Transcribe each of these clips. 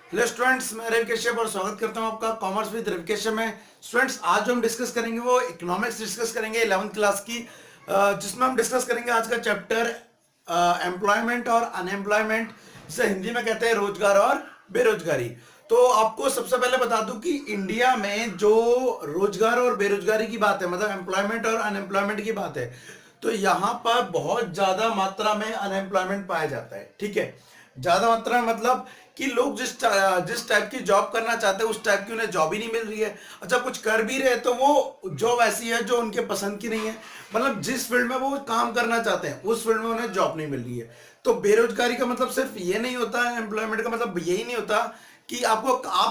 Hello students, मैं रवि कश्यप और स्वागत करता हूं आपका कॉमर्स विद रवि कश्यप में। स्टूडेंट्स, आज जो हम डिस्कस करेंगे वो इकोनॉमिक्स डिस्कस करेंगे 11th क्लास की, जिसमें हम डिस्कस करेंगे आज का चैप्टर एम्प्लॉयमेंट और अनएम्प्लॉयमेंट, जिसे हिंदी में कहते हैं रोजगार और बेरोजगारी। तो आपको सबसे पहले बता दूं कि इंडिया में जो रोजगार और बेरोजगारी की बात है, मतलब एम्प्लॉयमेंट और अनएम्प्लॉयमेंट की बात है, तो यहाँ पर बहुत ज्यादा मात्रा में अनएम्प्लॉयमेंट पाया जाता है। ठीक है, ज्यादा मात्रा में मतलब कि लोग जिस टाइप की जॉब करना चाहते हैं उस टाइप की उन्हें जॉब ही नहीं मिल रही है। अच्छा, कुछ कर भी रहे तो वो जॉब ऐसी है जो उनके पसंद की नहीं है, मतलब जिस फील्ड में वो काम करना चाहते हैं उस फील्ड में उन्हें जॉब नहीं मिल रही है। तो बेरोजगारी का मतलब सिर्फ ये नहीं होता है, एम्प्लॉयमेंट का मतलब यही नहीं होता कि आप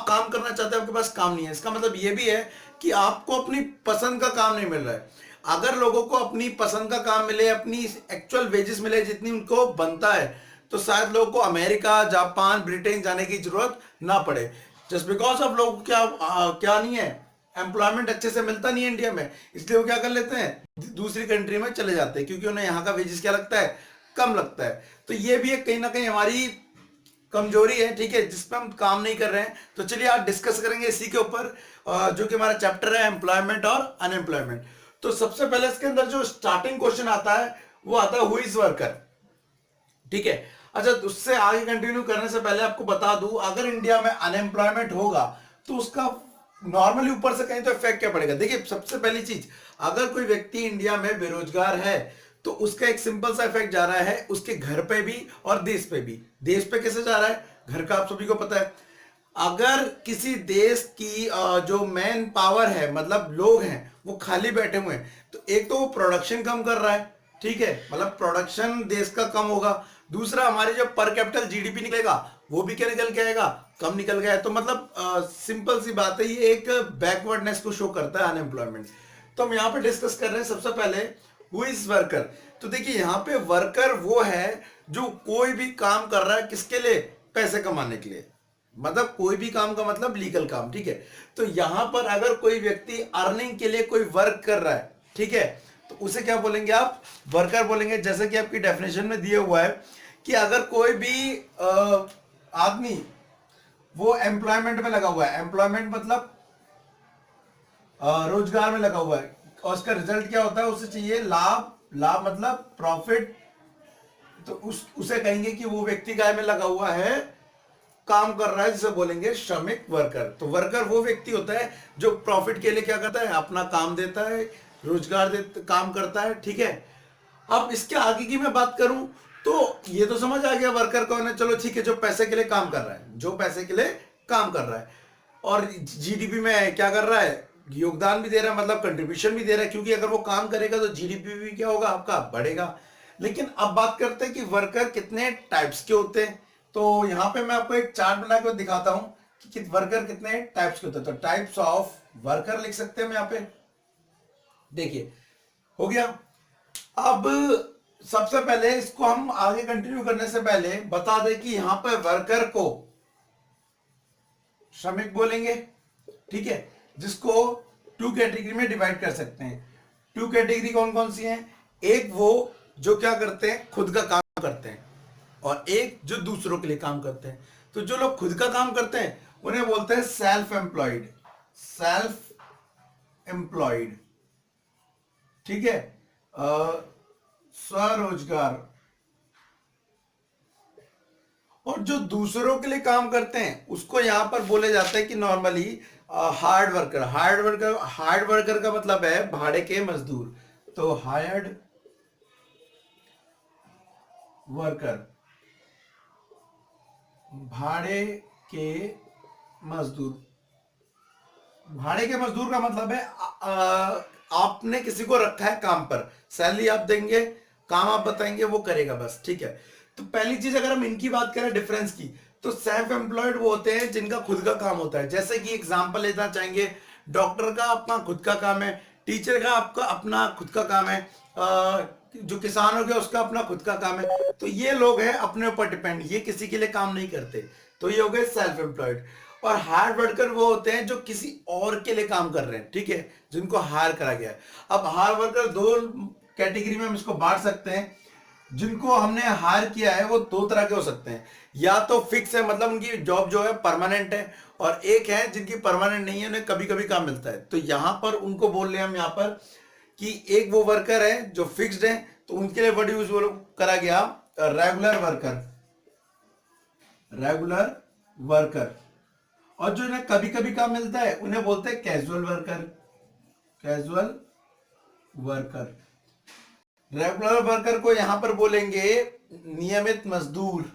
काम करना चाहते हैं, आपके पास काम नहीं है। इसका मतलब ये भी है कि आपको अपनी पसंद का काम नहीं मिल रहा है। अगर लोगों को अपनी पसंद का काम मिले, अपनी एक्चुअल वेजेस मिले जितनी उनको बनता है, तो शायद लोगों को अमेरिका, जापान, ब्रिटेन जाने की जरूरत ना पड़े। जस्ट बिकॉज ऑफ लोगों को क्या नहीं है, एम्प्लॉयमेंट अच्छे से मिलता नहीं है इंडिया में, इसलिए वो क्या कर लेते हैं, दूसरी कंट्री में चले जाते हैं, क्योंकि उन्हें यहाँ का वेजेस क्या लगता है, कम लगता है। तो ये भी एक कहीं ना कहीं हमारी कमजोरी है, ठीक है, जिस पर हम काम नहीं कर रहे हैं। तो चलिए आज डिस्कस करेंगे इसी के ऊपर, जो कि हमारा चैप्टर है एम्प्लॉयमेंट और अनएम्प्लॉयमेंट। तो सबसे पहले इसके अंदर जो स्टार्टिंग क्वेश्चन आता है वो आता है हु इज वर्कर। ठीक है, अच्छा, तो उससे आगे कंटिन्यू करने से पहले आपको बता दूं, अगर इंडिया में अनएम्प्लॉयमेंट होगा तो उसका नॉर्मली ऊपर से कहीं तो इफेक्ट क्या पड़ेगा। देखिए, सबसे पहली चीज, अगर कोई व्यक्ति इंडिया में बेरोजगार है तो उसका एक सिंपल सा इफेक्ट जा रहा है उसके घर पे भी और देश पे भी। देश पे कैसे जा रहा है, घर का आप सभी को पता है। अगर किसी देश की जो मैन पावर है, मतलब लोग हैं, वो खाली बैठे हुए हैं, तो एक तो वो प्रोडक्शन कम कर रहा है, ठीक है, मतलब प्रोडक्शन देश का कम होगा। दूसरा, हमारी जो पर कैपिटल जीडीपी निकलेगा वो भी क्या निकल के आएगा, कम निकल गया है। तो मतलब सिंपल सी बात है, ये एक बैकवर्डनेस को शो करता है अनएम्प्लॉयमेंट। तो हम यहाँ पे डिस्कस कर रहे हैं सबसे पहले हु इज वर्कर। तो देखिए, यहाँ पे वर्कर वो है जो कोई भी काम कर रहा है, किसके लिए, पैसे कमाने के लिए, मतलब कोई भी काम का मतलब लीगल काम। ठीक है, तो यहां पर अगर कोई व्यक्ति अर्निंग के लिए कोई वर्क कर रहा है, ठीक है, तो उसे क्या बोलेंगे, आप वर्कर बोलेंगे। जैसे कि आपकी डेफिनेशन में दिया हुआ है कि अगर कोई भी आदमी वो एम्प्लॉयमेंट में लगा हुआ है, एम्प्लॉयमेंट मतलब रोजगार में लगा हुआ है, और उसका रिजल्ट क्या होता है, उसे चाहिए लाभ, लाभ मतलब प्रॉफिट, तो उसे कहेंगे कि वो व्यक्ति काय में लगा हुआ है, काम कर रहा है, जिसे बोलेंगे श्रमिक वर्कर। तो वर्कर वो व्यक्ति होता है जो प्रॉफिट के लिए क्या करता है, अपना काम देता है, रोजगार देता, काम करता है। ठीक है, अब इसके आगे की मैं बात करूं तो ये तो समझ आ गया वर्कर कौन है। चलो ठीक है, जो पैसे के लिए काम कर रहा है, जो पैसे के लिए काम कर रहा है और जीडीपी में क्या कर रहा है, योगदान भी दे रहा है, मतलब कंट्रीब्यूशन भी दे रहा है, क्योंकि अगर वो काम करेगा तो जीडीपी भी क्या होगा, आपका बढ़ेगा। लेकिन अब बात करते हैं कि वर्कर कितने टाइप्स के होते हैं। तो यहां पे मैं आपको एक चार्ट बना के दिखाता हूं कि वर्कर कितने टाइप्स के होते हैं। तो टाइप्स ऑफ वर्कर लिख सकते हैं हम यहां पे, देखिए, हो गया। अब सबसे पहले इसको हम आगे कंटिन्यू करने से पहले बता दें कि यहां पर वर्कर को श्रमिक बोलेंगे, ठीक है, जिसको टू कैटेगरी में डिवाइड कर सकते हैं। टू कैटेगरी कौन कौन सी हैं, एक वो जो क्या करते हैं, खुद का काम करते हैं, और एक जो दूसरों के लिए काम करते हैं। तो जो लोग खुद का काम करते हैं उन्हें बोलते हैं सेल्फ एम्प्लॉयड, सेल्फ एम्प्लॉयड, ठीक है, स्वरोजगार। और जो दूसरों के लिए काम करते हैं उसको यहां पर बोले जाते हैं कि normally hard worker. Hard worker का मतलब है भाड़े के मजदूर। तो हायर्ड वर्कर, भाड़े के मजदूर। भाड़े के मजदूर का मतलब है आपने किसी को रखा है काम पर, सैलरी आप देंगे, काम आप बताएंगे, वो करेगा बस। ठीक है, तो पहली चीज अगर हम इनकी बात करें डिफरेंस की, तो सेल्फ एम्प्लॉयड वो होते हैं जिनका खुद का काम होता है। जैसे कि एग्जांपल लेना चाहेंगे, डॉक्टर का अपना खुद का काम है, टीचर का आपका अपना खुद का काम है, जो किसान हो गया उसका अपना खुद का काम है। तो ये लोग हैं अपने ऊपर डिपेंड, ये किसी के लिए काम नहीं करते। तो ये हो गए सेल्फ एम्प्लॉयड। और हार्ड वर्कर वो होते हैं जो किसी और के लिए काम कर रहे हैं, ठीक है, जिनको हायर करा गया है। अब हार्ड वर्कर दो कैटेगरी में हम इसको बांट सकते हैं। जिनको हमने हायर किया है वो दो तरह के हो सकते हैं, या तो फिक्स है मतलब उनकी जॉब जो है परमानेंट है, और एक है जिनकी परमानेंट नहीं है, उन्हें कभी कभी काम मिलता है। तो यहां पर उनको बोल रहे हैं हम यहां पर कि एक वो वर्कर है जो फिक्स्ड है, तो उनके लिए वर्ड यूज करा गया रेगुलर वर्कर, रेगुलर वर्कर। और जो इन्हें कभी कभी काम मिलता है उन्हें बोलते हैं casual worker, casual worker. Regular worker को यहां पर बोलेंगे नियमित मजदूर,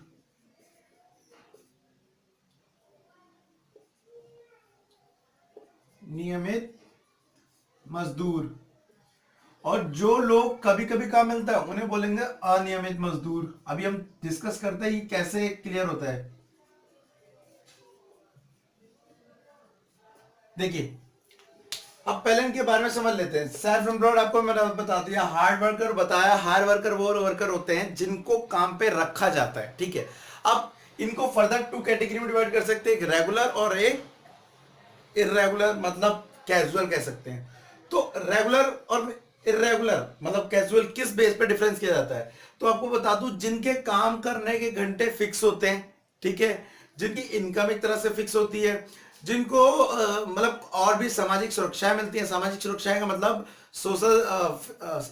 नियमित मजदूर। और जो लोग कभी कभी काम मिलता है उन्हें बोलेंगे अनियमित मजदूर। अभी हम डिस्कस करते हैं कि कैसे क्लियर होता है। देखिए, अब पहले इनके बारे में समझ लेते हैं। सेल्फ एम्प्लॉयड आपको मैंने बता दिया, हार्ड वर्कर बताया। हार्ड वर्कर वो वर्कर होते हैं जिनको काम पे रखा जाता है, ठीक है। अब इनको फर्दर टू कैटेगरी में डिवाइड कर सकते हैं, एक रेगुलर और एक इरेगुलर, मतलब कैजुअल कह सकते हैं। तो रेगुलर और इरेगुलर मतलब कैजुअल किस बेस पे डिफरेंस किया जाता है, तो आपको बता दूं, जिनके काम करने के घंटे फिक्स होते हैं, ठीक है, जिनकी इनकम एक तरह से फिक्स होती है, जिनको मतलब और भी सामाजिक सुरक्षाएं मिलती हैं। सामाजिक सुरक्षाएं का मतलब सोशल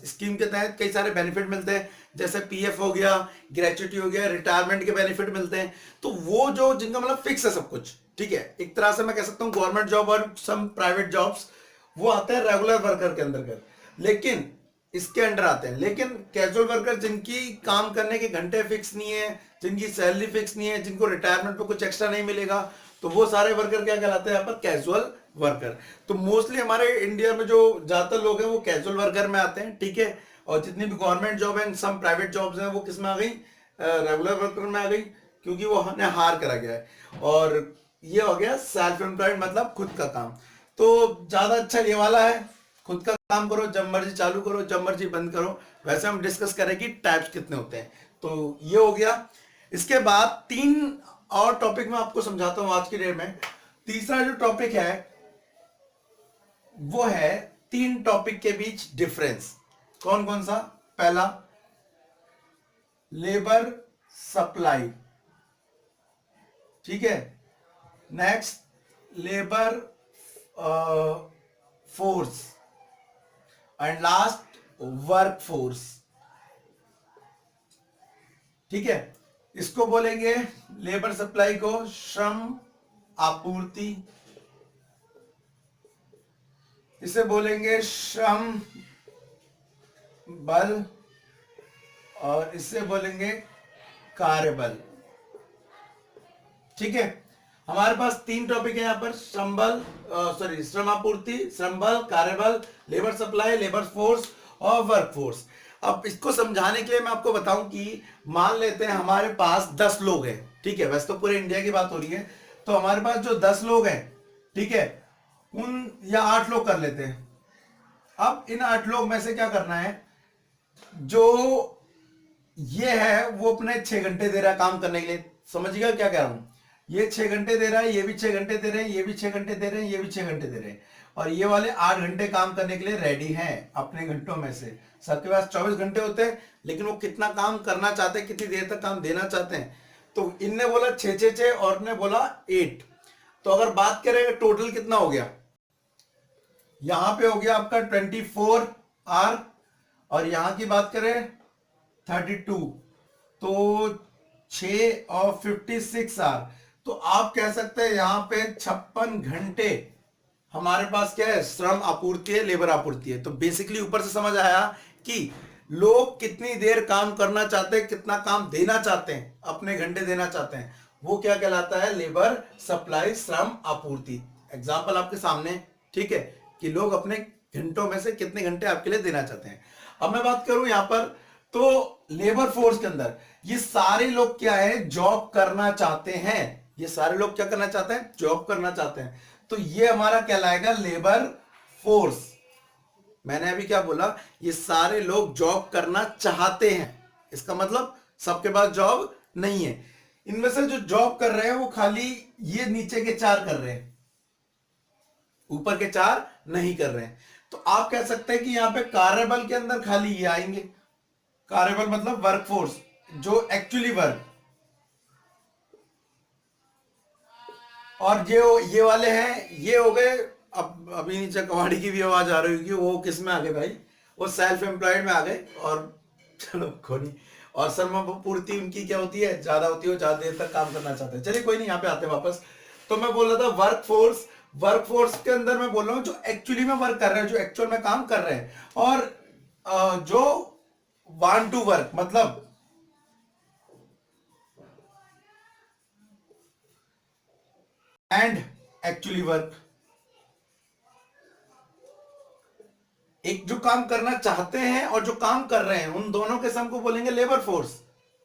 स्कीम के तहत कई सारे बेनिफिट मिलते हैं, जैसे पीएफ हो गया, ग्रेचुइटी हो गया, रिटायरमेंट के बेनिफिट मिलते हैं। तो वो जो जिनका मतलब फिक्स है सब कुछ, ठीक है, एक तरह से मैं कह सकता हूं गवर्नमेंट जॉब और सम प्राइवेट जॉब्स वो आते हैं रेगुलर वर्कर के अंतर्गत, लेकिन इसके अंडर आते हैं। लेकिन कैजुअल वर्कर जिनकी काम करने के घंटे फिक्स नहीं है, जिनकी सैलरी फिक्स नहीं है, जिनको रिटायरमेंट पे कुछ एक्स्ट्रा नहीं मिलेगा, तो वो सारे वर्कर क्या कहलाते हैं यहाँ पर, कैजुअल वर्कर। तो मोस्टली हमारे इंडिया में जो ज्यादातर लोग हैं वो कैजुअल वर्कर में आते हैं, ठीक है। और जितनी भी गवर्नमेंट जॉब है, सम प्राइवेट जॉब्स हैं, वो किस में आ गई, रेगुलर वर्कर में आ गई, क्योंकि वो हमने हार करा गया है। और ये हो गया सेल्फ एम्प्लॉयड मतलब खुद का काम। तो ज्यादा अच्छा ये वाला है, खुद का काम करो, जब मर्जी चालू करो, जब मर्जी बंद करो। वैसे हम डिस्कस करें कि टाइप्स कितने होते हैं। तो ये हो गया। इसके बाद तीन और टॉपिक मैं आपको समझाता हूं आज की डेट में। तीसरा जो टॉपिक है वो है तीन टॉपिक के बीच डिफरेंस। कौन कौन सा? पहला लेबर सप्लाई, ठीक है। Next labour force, and last work force, ठीक है। इसको बोलेंगे लेबर सप्लाई को श्रम आपूर्ति, इसे बोलेंगे श्रम बल, और इसे बोलेंगे कार्यबल, ठीक है। हमारे पास तीन टॉपिक है यहां पर, श्रम बल, सॉरी श्रम आपूर्ति, श्रम बल, कार्यबल, लेबर सप्लाई, लेबर फोर्स और वर्क फोर्स। अब इसको समझाने के लिए मैं आपको बताऊं कि मान लेते हैं हमारे पास 10 लोग हैं, ठीक है। वैसे तो पूरे इंडिया की बात हो रही है, तो हमारे पास जो 10 लोग हैं, ठीक है, उन या 8 लोग कर लेते हैं। अब इन 8 लोग में से क्या करना है, जो ये है वो अपने 6 घंटे दे रहा है काम करने के लिए। समझिएगा क्या कह रहा हूं, ये 6 घंटे दे रहा है, ये भी 6 घंटे दे रहे हैं, ये भी 6 घंटे दे रहे हैं, ये भी 6 घंटे दे रहे हैं, और ये वाले 8 घंटे काम करने के लिए रेडी हैं अपने घंटों में से। सबके पास 24 घंटे होते हैं, लेकिन वो कितना काम करना चाहते हैं, कितनी देर तक काम देना चाहते हैं। तो इनने बोला 6 और ने बोला 8। तो अगर बात करें टोटल कितना हो गया, यहां पे हो गया आपका 24 आवर, और यहां की बात करें 32, तो 6 और 56 आवर। तो आप कह सकते हैं यहां पे 56 घंटे हमारे पास क्या है, श्रम आपूर्ति है, लेबर आपूर्ति है। तो बेसिकली ऊपर से समझ आया कि लोग कितनी देर काम करना चाहते हैं, कितना काम देना चाहते हैं, अपने घंटे देना चाहते हैं, वो क्या कहलाता है, लेबर सप्लाई, श्रम आपूर्ति। एग्जाम्पल आपके सामने, ठीक है, कि लोग अपने घंटों में से कितने घंटे आपके लिए देना चाहते हैं। अब मैं बात करूं यहां पर, तो लेबर फोर्स के अंदर ये सारे लोग क्या है, जॉब करना चाहते हैं। ये सारे लोग क्या करना चाहते हैं, जॉब करना चाहते हैं। तो ये हमारा कहलाएगा लेबर फोर्स। मैंने अभी क्या बोला, ये सारे लोग जॉब करना चाहते हैं, इसका मतलब सबके पास जॉब नहीं है। इनमें से जो जॉब कर रहे हैं वो खाली ये नीचे के 4 कर रहे हैं, ऊपर के 4 नहीं कर रहे हैं। तो आप कह सकते हैं कि यहां पे कार्यबल के अंदर खाली ये आएंगे, कार्यबल मतलब वर्कफोर्स, जो एक्चुअली वर्क। और जो ये वाले हैं ये हो गए। अब अभी नीचे कवाड़ी की भी आवाज आ रही होगी, वो किस में आ गए भाई, वो सेल्फ एम्प्लॉयड में आ गए। और चलो कोई नहीं। और श्रम पूर्ति उनकी क्या होती है, ज्यादा होती है, ज्यादा देर तक काम करना चाहते हैं। चलिए कोई नहीं, यहाँ पे आते हैं वापस। तो मैं बोल रहा था वर्क फोर्स, वर्क फोर्स के अंदर मैं बोल रहा हूँ जो एक्चुअली में वर्क कर रहे हैं, जो एक्चुअल में काम कर रहे हैं। और जो वांट टू वर्क मतलब एंड एक्चुअली वर्क, एक जो काम करना चाहते हैं और जो काम कर रहे हैं, उन दोनों के सम को बोलेंगे लेबर फोर्स।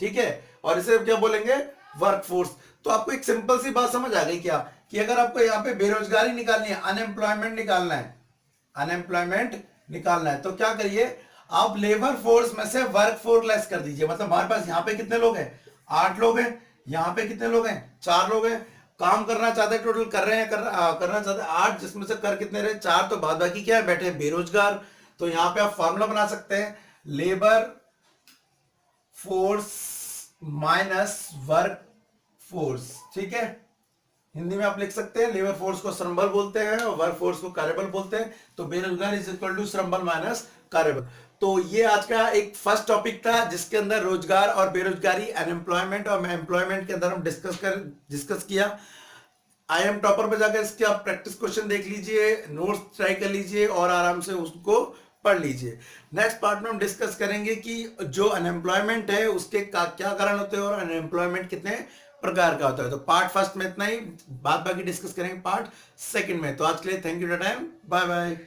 ठीक है, और इसे क्या बोलेंगे, वर्क फोर्स। तो आपको एक सिंपल सी बात समझ आ गई क्या, कि अगर आपको यहाँ पे बेरोजगारी निकालनी है, अनएम्प्लॉयमेंट निकालना है, अनएम्प्लॉयमेंट निकालना है, तो क्या करिए, आप लेबर फोर्स में से वर्क फोर्स लेस कर दीजिए। मतलब हमारे पास यहाँ पे कितने लोग हैं, 8 लोग हैं। यहाँ पे कितने लोग हैं, 4 लोग हैं। काम करना चाहते हैं, टोटल कर रहे हैं, करना चाहते हैं 8, जिसमें से कर कितने रहे, 4। तो बाद बाकी क्या है, बैठे हैं बेरोजगार। तो यहाँ पे आप फॉर्मूला बना सकते हैं, labour force minus work force. ठीक है, हिंदी में आप लिख सकते हैं, लेबर फोर्स को श्रम बल बोलते हैं और वर्क फोर्स को कार्यबल बोलते हैं। तो बेरोजगार इज इक्वल टू श्रम बल माइनस कार्यबल। तो ये आज का एक फर्स्ट टॉपिक था, जिसके अंदर रोजगार और बेरोजगारी, अनएम्प्लॉयमेंट और एम्प्लॉयमेंट के अंदर हम डिस्कस किया। आई एम टॉपर पे जाकर इसके आप प्रैक्टिस क्वेश्चन देख लीजिए, नोट्स ट्राई कर लीजिए और आराम से उसको पढ़ लीजिए। नेक्स्ट पार्ट में हम डिस्कस करेंगे कि जो अनएम्प्लॉयमेंट है उसके क्या कारण होते हैं और अनएम्प्लॉयमेंट कितने प्रकार का होता है। तो पार्ट फर्स्ट में इतना ही, बात बाकी डिस्कस करेंगे पार्ट सेकंड में। तो आज के लिए thank you for time, bye bye.